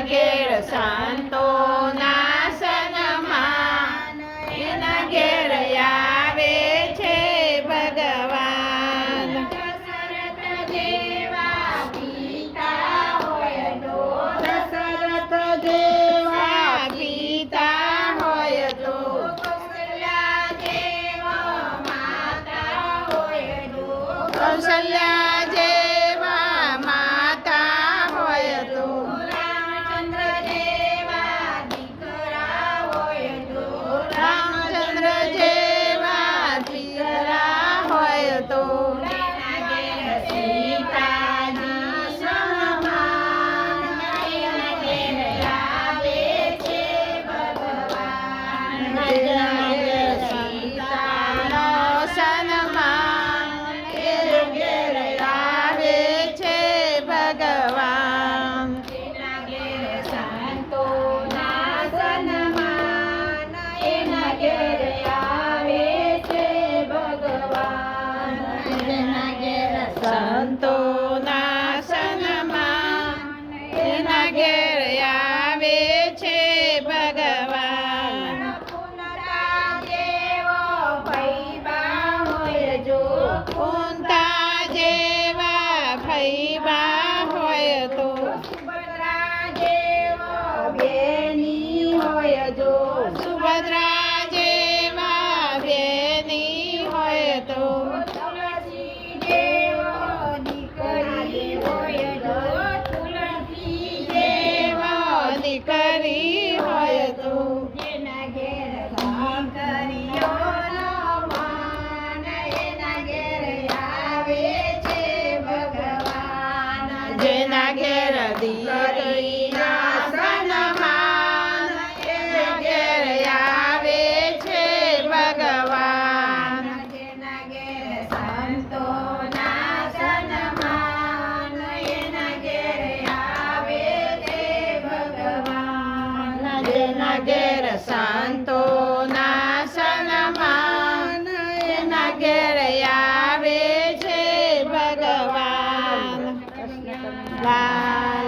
ઘેર સંતોના સન્માન એના ઘેર આવે છે ભગવાન. દશરથ જેવા પિતા હોય તો દશરથ જેવા પિતા હોય તો કૌશલ્યા જેવા માતા હોય તો કૌશલ્યા જેવા માતા હોય તો રામચંદ્ર જેવા દીકરા હોય તો રામચંદ્ર જેવા દીકરા હોય તો એના ઘેર સીતાજી સમાન એના ઘેર આવે છે ભગવાન. એના ઘેર સીતાનો સન્માન એના ઘેર આવે છે ભગવાન. એના ઘેર સંતોના સન્માન એના ઘેર આવે છે ભગવાન. એના ઘેર સંતોના સન્માન એના ઘેર આવે છે ભગવાન. પુનરા જેવો ભૈબા હોય જો ઊંટા જેવા ફૈબા હોય તો સુભદ્રા જેવો બેની હોય જો સુભદ્રા જેવા બેની હોય તો તુલસી જેવો દીકરી હોય જો તુલસી જેવો દીકરી હોય તો જેના ઘેર દીકરીઓનો માન એના ઘેર આવે છે ભગવાન. જેના ઘેર દીકરીના સન્માન એના ઘેર આવે છે ભગવાન. જેના ઘેર સંતોના સન્માન એના ઘેર આવે છે ભગવાન. જેના ઘેર સંતોના સન્માન એના ઘેર આવે છે ભગવાન.